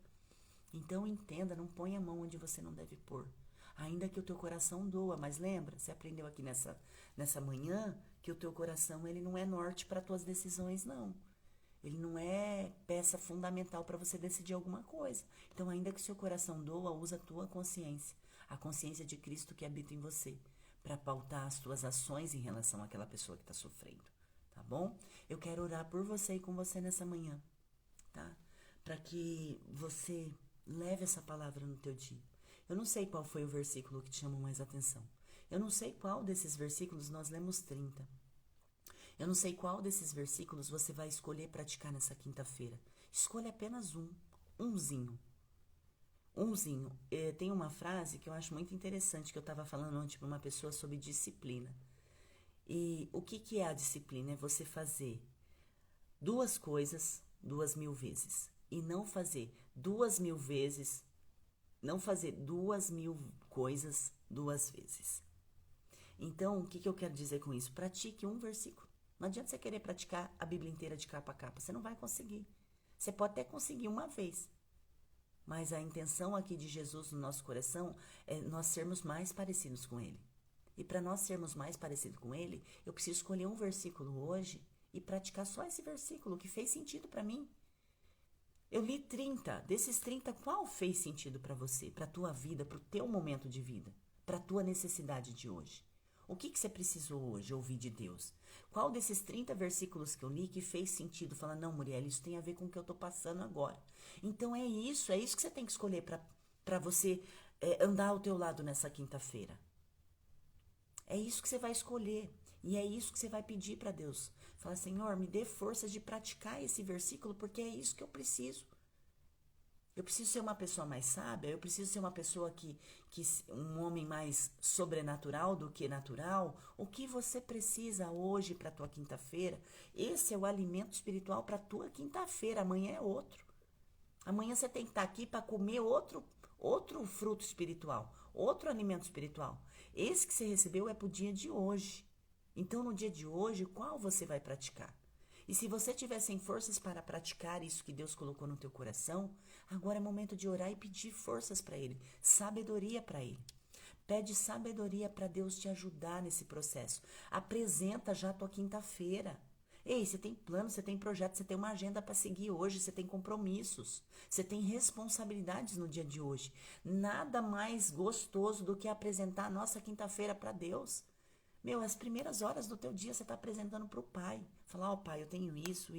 Então entenda, não ponha a mão onde você não deve pôr. Ainda que o teu coração doa, mas lembra, você aprendeu aqui nessa manhã que o teu coração ele não é norte para tuas decisões, não. Ele não é peça fundamental para você decidir alguma coisa. Então, ainda que seu coração doa, usa a tua consciência, a consciência de Cristo que habita em você, para pautar as tuas ações em relação àquela pessoa que está sofrendo, tá bom? Eu quero orar por você e com você nessa manhã, tá? Para que você leve essa palavra no teu dia. Eu não sei qual foi o versículo que te chamou mais atenção. Eu não sei qual desses versículos, nós lemos 30. Eu não sei qual desses versículos você vai escolher praticar nessa quinta-feira. Escolha apenas umzinho. Umzinho. Tem uma frase que eu acho muito interessante, que eu estava falando ontem para uma pessoa sobre disciplina. E o que é a disciplina? É você fazer 2 coisas 2.000 vezes. E não fazer 2.000 vezes, não fazer 2.000 coisas 2 vezes. Então, o que eu quero dizer com isso? Pratique um versículo. Não adianta você querer praticar a Bíblia inteira de capa a capa. Você não vai conseguir. Você pode até conseguir uma vez. Mas a intenção aqui de Jesus no nosso coração é nós sermos mais parecidos com Ele. E para nós sermos mais parecidos com Ele, eu preciso escolher um versículo hoje e praticar só esse versículo que fez sentido para mim. Eu li 30. Desses 30, qual fez sentido para você, para a tua vida, para o teu momento de vida, para a tua necessidade de hoje? O que você precisou hoje ouvir de Deus? Qual desses 30 versículos que eu li que fez sentido? Fala, não, Muriel, isso tem a ver com o que eu estou passando agora. Então é isso que você tem que escolher para você andar ao teu lado nessa quinta-feira. É isso que você vai escolher. E é isso que você vai pedir para Deus. Fala, Senhor, me dê forças de praticar esse versículo, porque é isso que eu preciso. Eu preciso ser uma pessoa mais sábia, eu preciso ser uma pessoa um homem mais sobrenatural do que natural. O que você precisa hoje para a tua quinta-feira? Esse é o alimento espiritual para a tua quinta-feira, amanhã é outro. Amanhã você tem que estar aqui para comer outro fruto espiritual, outro alimento espiritual. Esse que você recebeu é para o dia de hoje. Então, no dia de hoje, qual você vai praticar? E se você tiver sem forças para praticar isso que Deus colocou no teu coração, agora é momento de orar e pedir forças para Ele, sabedoria para Ele. Pede sabedoria para Deus te ajudar nesse processo. Apresenta já a tua quinta-feira. Ei, você tem plano, você tem projeto, você tem uma agenda para seguir hoje, você tem compromissos, você tem responsabilidades no dia de hoje. Nada mais gostoso do que apresentar a nossa quinta-feira para Deus. As primeiras horas do teu dia você está apresentando para o Pai. Falar, Pai, eu tenho isso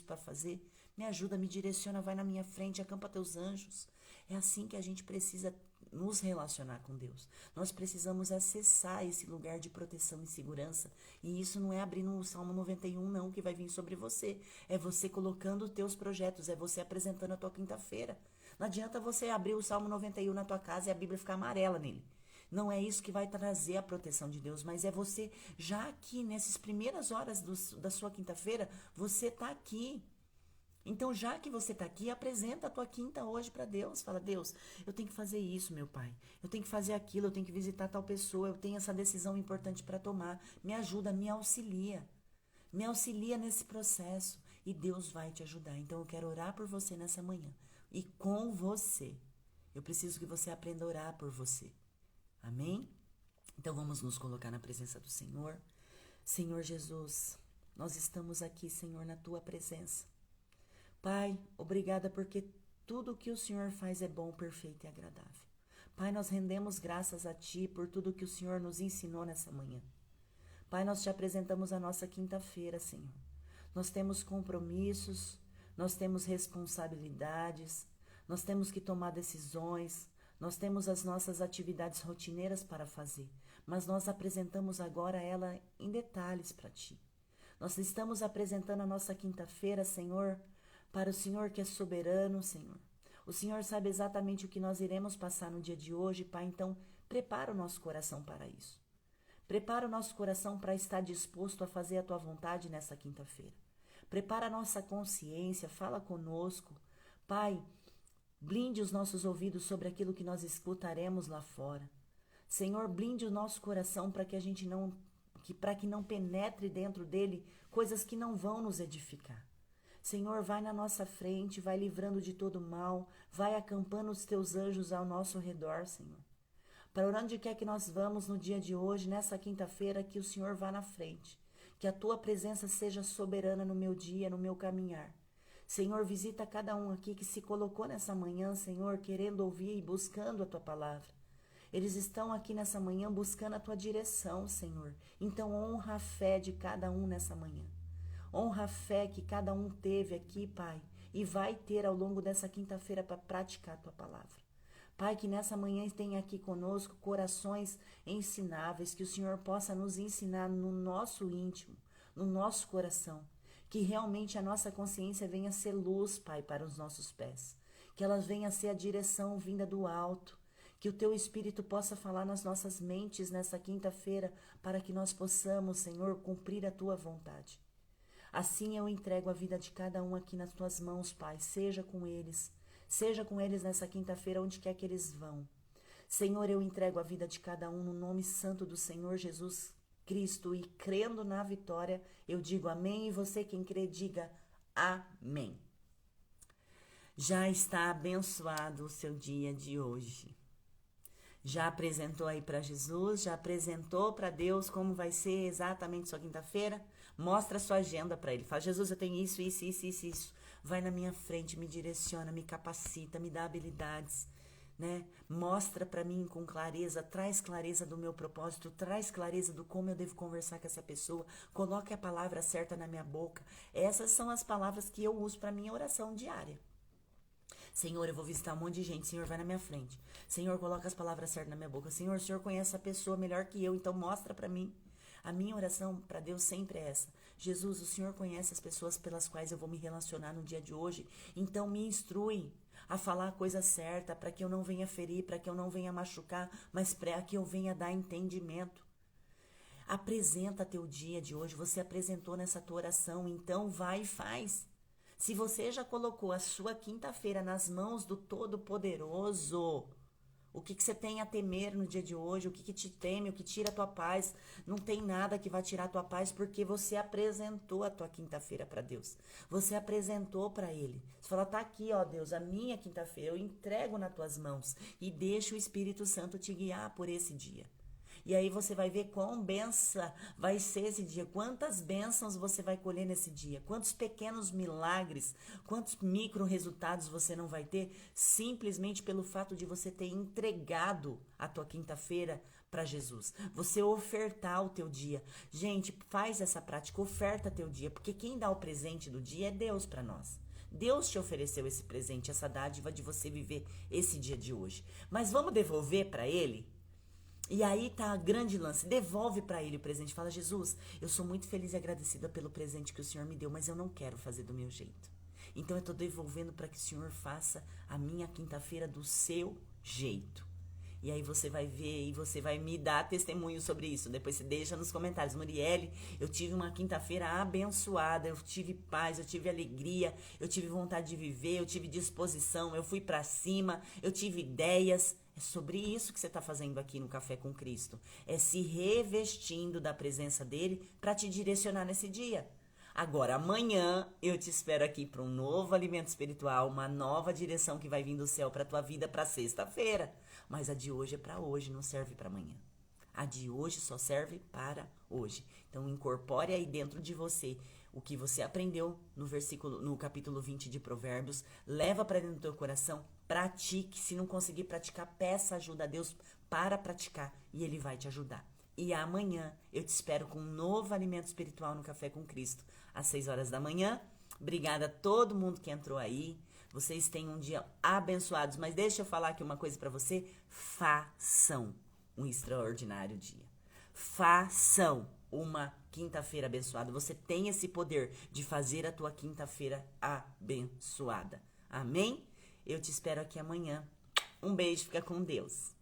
para fazer. Me ajuda, me direciona, vai na minha frente, acampa teus anjos. É assim que a gente precisa nos relacionar com Deus. Nós precisamos acessar esse lugar de proteção e segurança. E isso não é abrindo o Salmo 91, não, que vai vir sobre você. É você colocando os teus projetos, é você apresentando a tua quinta-feira. Não adianta você abrir o Salmo 91 na tua casa e a Bíblia ficar amarela nele. Não é isso que vai trazer a proteção de Deus, mas é você, já aqui, nessas primeiras horas da sua quinta-feira, você está aqui. Então, já que você está aqui, apresenta a tua quinta hoje para Deus. Fala, Deus, eu tenho que fazer isso, meu Pai. Eu tenho que fazer aquilo, eu tenho que visitar tal pessoa, eu tenho essa decisão importante para tomar. Me ajuda, me auxilia. Me auxilia nesse processo e Deus vai te ajudar. Então, eu quero orar por você nessa manhã e com você. Eu preciso que você aprenda a orar por você. Amém? Então vamos nos colocar na presença do Senhor. Senhor Jesus, nós estamos aqui, Senhor, na tua presença. Pai, obrigada porque tudo que o Senhor faz é bom, perfeito e agradável. Pai, nós rendemos graças a Ti por tudo que o Senhor nos ensinou nessa manhã. Pai, nós te apresentamos a nossa quinta-feira, Senhor. Nós temos compromissos, nós temos responsabilidades, nós temos que tomar decisões, nós temos as nossas atividades rotineiras para fazer, mas nós apresentamos agora ela em detalhes para Ti. Nós estamos apresentando a nossa quinta-feira, Senhor, para o Senhor que é soberano, Senhor. O Senhor sabe exatamente o que nós iremos passar no dia de hoje, Pai, então prepara o nosso coração para isso. Prepara o nosso coração para estar disposto a fazer a Tua vontade nessa quinta-feira. Prepara a nossa consciência, fala conosco. Pai, blinde os nossos ouvidos sobre aquilo que nós escutaremos lá fora. Senhor, blinde o nosso coração para que a gente para que não penetre dentro dele coisas que não vão nos edificar. Senhor, vai na nossa frente, vai livrando de todo mal, vai acampando os teus anjos ao nosso redor, Senhor. Para onde quer que nós vamos no dia de hoje, nessa quinta-feira, que o Senhor vá na frente, que a tua presença seja soberana no meu dia, no meu caminhar. Senhor, visita cada um aqui que se colocou nessa manhã, Senhor, querendo ouvir e buscando a tua palavra. Eles estão aqui nessa manhã buscando a tua direção, Senhor. Então honra a fé de cada um nessa manhã. Honra a fé que cada um teve aqui, Pai, e vai ter ao longo dessa quinta-feira para praticar a tua palavra. Pai, que nessa manhã tenha aqui conosco corações ensináveis, que o Senhor possa nos ensinar no nosso íntimo, no nosso coração. Que realmente a nossa consciência venha ser luz, Pai, para os nossos pés. Que ela venha ser a direção vinda do alto. Que o Teu Espírito possa falar nas nossas mentes nessa quinta-feira, para que nós possamos, Senhor, cumprir a Tua vontade. Assim eu entrego a vida de cada um aqui nas Tuas mãos, Pai. Seja com eles nessa quinta-feira, onde quer que eles vão. Senhor, eu entrego a vida de cada um no nome santo do Senhor Jesus Cristo, e crendo na vitória, eu digo amém, e você quem crê, diga amém. Já está abençoado o seu dia de hoje. Já apresentou aí para Jesus, já apresentou para Deus como vai ser exatamente sua quinta-feira? Mostra a sua agenda para Ele. Fala, Jesus, eu tenho isso. Vai na minha frente, me direciona, me capacita, me dá habilidades. Né? Mostra para mim com clareza, traz clareza do meu propósito, traz clareza do como eu devo conversar com essa pessoa, coloque a palavra certa na minha boca. Essas são as palavras que eu uso para minha oração diária. Senhor, eu vou visitar um monte de gente, Senhor, vai na minha frente. Senhor, coloca as palavras certas na minha boca. Senhor, o Senhor conhece essa pessoa melhor que eu, então mostra para mim. A minha oração para Deus sempre é essa. Jesus, o Senhor conhece as pessoas pelas quais eu vou me relacionar no dia de hoje, então me instrui a falar a coisa certa, para que eu não venha ferir, para que eu não venha machucar, mas para que eu venha dar entendimento. Apresenta teu dia de hoje, você apresentou nessa tua oração, então vai e faz. Se você já colocou a sua quinta-feira nas mãos do Todo-Poderoso, o que você tem a temer no dia de hoje, o que te teme, o que tira a tua paz, não tem nada que vai tirar a tua paz, porque você apresentou a tua quinta-feira para Deus. Você apresentou para Ele. Você fala, tá aqui, ó Deus, a minha quinta-feira, eu entrego nas tuas mãos e deixa o Espírito Santo te guiar por esse dia. E aí você vai ver quão benção vai ser esse dia, quantas bênçãos você vai colher nesse dia, quantos pequenos milagres, quantos micro resultados você não vai ter, simplesmente pelo fato de você ter entregado a tua quinta-feira para Jesus. Você ofertar o teu dia. Gente, faz essa prática, oferta teu dia, porque quem dá o presente do dia é Deus para nós. Deus te ofereceu esse presente, essa dádiva de você viver esse dia de hoje. Mas vamos devolver para Ele? E aí tá a grande lance, devolve para Ele o presente, fala, Jesus, eu sou muito feliz e agradecida pelo presente que o Senhor me deu, mas eu não quero fazer do meu jeito. Então eu tô devolvendo para que o Senhor faça a minha quinta-feira do seu jeito. E aí você vai ver e você vai me dar testemunho sobre isso. Depois você deixa nos comentários. Muriele, eu tive uma quinta-feira abençoada, eu tive paz, eu tive alegria, eu tive vontade de viver, eu tive disposição, eu fui para cima, eu tive ideias. É sobre isso que você está fazendo aqui no Café com Cristo. É se revestindo da presença dele para te direcionar nesse dia. Agora, amanhã, eu te espero aqui para um novo alimento espiritual, uma nova direção que vai vir do céu para a tua vida para sexta-feira. Mas a de hoje é para hoje, não serve para amanhã. A de hoje só serve para hoje. Então, incorpore aí dentro de você o que você aprendeu no capítulo 20 de Provérbios, leva para dentro do teu coração, pratique. Se não conseguir praticar, peça ajuda a Deus para praticar e Ele vai te ajudar. E amanhã eu te espero com um novo alimento espiritual no Café com Cristo, às 6 horas da manhã. Obrigada a todo mundo que entrou aí. Vocês tenham um dia abençoados. Mas deixa eu falar aqui uma coisa para você. Façam um extraordinário dia. Façam uma quinta-feira abençoada. Você tem esse poder de fazer a tua quinta-feira abençoada. Amém? Eu te espero aqui amanhã. Um beijo, fica com Deus.